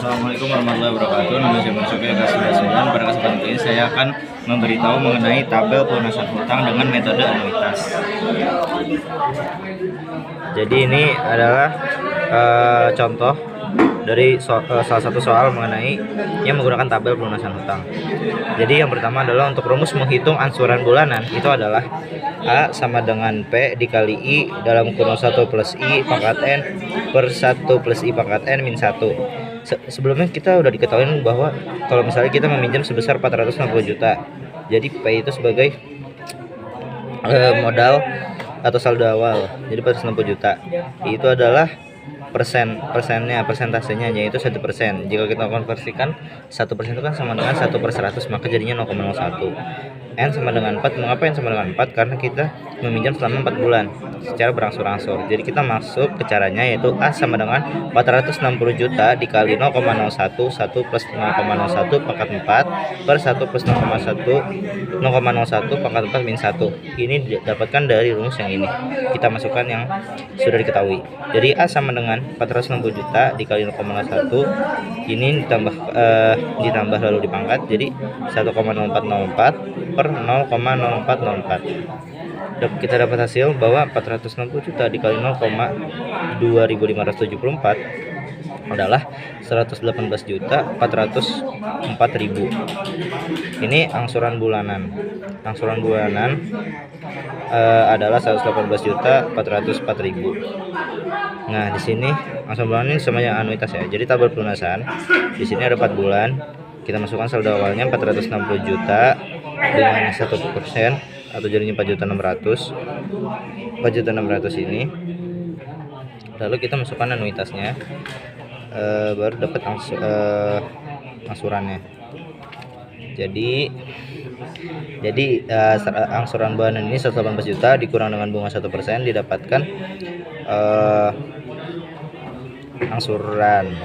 Assalamualaikum warahmatullahi wabarakatuh. Nama saya Marsuki K99. Pada kesempatan ini saya akan memberitahu mengenai tabel pelunasan hutang dengan metode anuitas. Jadi ini adalah contoh dari salah satu soal mengenai yang menggunakan tabel pelunasan hutang. Jadi yang pertama adalah untuk rumus menghitung angsuran bulanan, itu adalah A sama dengan P dikali I dalam kurung 1 plus I pangkat N per 1 plus I pangkat N min 1. Sebelumnya kita udah diketahui bahwa kalau misalnya kita meminjam sebesar 460 juta, jadi P itu sebagai modal atau saldo awal, jadi 460 juta itu adalah persentasenya yaitu 1%. Jika kita konversikan 1% itu kan sama dengan 1/100, maka jadinya 0,01. N sama dengan 4. Mengapa N sama dengan 4? Karena kita meminjam selama 4 bulan secara berangsur-angsur. Jadi kita masuk ke caranya, yaitu A sama dengan 460 juta dikali 0,01 1 plus 0,01 pangkat 4 per 1 plus 0,01 pangkat 4 min 1. Ini didapatkan dari rumus yang ini. Kita masukkan yang sudah diketahui. Jadi A sama dengan 460 juta dikali 0,01, ini ditambah lalu dipangkat, jadi 1,0404 per 0,0404. Kita dapat hasil bahwa 460 juta dikali 0,2574 adalah 118.404.000. Ini angsuran bulanan. Angsuran bulanan adalah 118.404.000. Nah, di sini angsuran bulanan ini sama yang anuitas ya. Jadi tabel pelunasan di sini ada 4 bulan. Kita masukkan saldo awalnya 460 juta dengan 1% atau jadinya 4.600.000. 4.600.000 ini. Lalu kita masukkan anuitasnya, baru dapat angsurannya. Jadi angsuran bulanan ini 118 juta dikurang dengan bunga 1% didapatkan angsuran.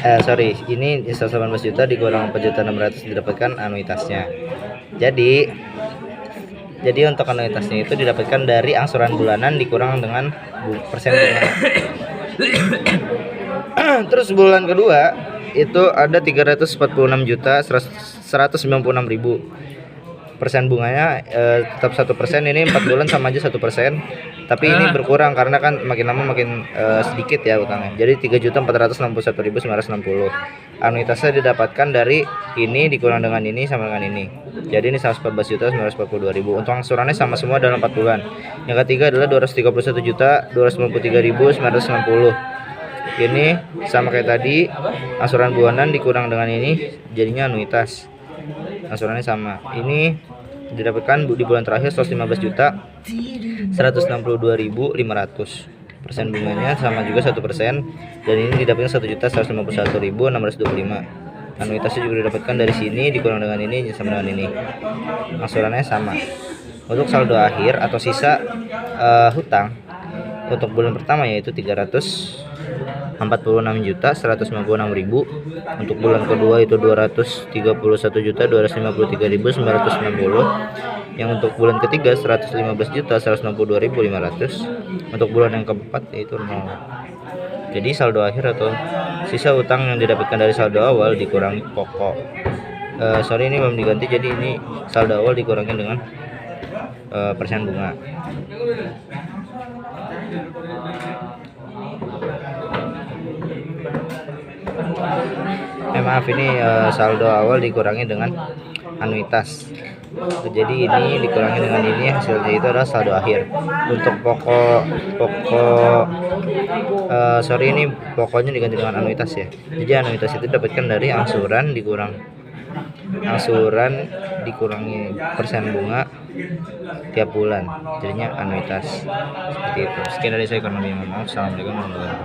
Ini 118 juta dikurang 4.600.000 didapatkan anuitasnya. Jadi untuk anuitasnya itu didapatkan dari angsuran bulanan dikurang dengan persen bunga. Terus bulan kedua itu ada 346.196.000. Persen bunganya tetap 1%. Ini 4 bulan sama aja 1%, tapi ini berkurang karena kan makin lama makin sedikit ya utangnya. Jadi 3.461.960. Anuitasnya didapatkan dari ini dikurang dengan ini sama dengan ini. Jadi ini 114.942.000. Untuk angsurannya sama semua dalam 4 bulan. Yang ketiga adalah 231.293.960. Ini sama kayak tadi, angsuran bulanan dikurang dengan ini jadinya anuitas. Angsurannya sama. Ini didapatkan di bulan terakhir 115.162.500. Persen bunganya sama juga 1%, dan ini didapatkan 1.151.625. Anuitasnya juga didapatkan dari sini dikurang dengan ini sama dengan ini. Angsurannya sama. Untuk saldo akhir atau sisa hutang untuk bulan pertama yaitu 346.196.000. Untuk bulan kedua itu 231.253.960. Yang untuk bulan ketiga 115.162.500. Untuk bulan yang keempat yaitu 0. Jadi saldo akhir atau sisa utang yang didapatkan dari saldo awal dikurangi pokok. Ini belum diganti, jadi ini saldo awal dikurangi dengan persen bunga. Maaf, ini saldo awal dikurangi dengan anuitas. Jadi ini dikurangi dengan ini, hasilnya itu adalah saldo akhir. Untuk ini pokoknya diganti dengan anuitas ya. Jadi anuitas itu dapatkan dari angsuran dikurangi persen bunga tiap bulan, jadinya anuitas. Seperti itu. Sekian dari saya, Assalamualaikum warahmatullahi wabarakatuh.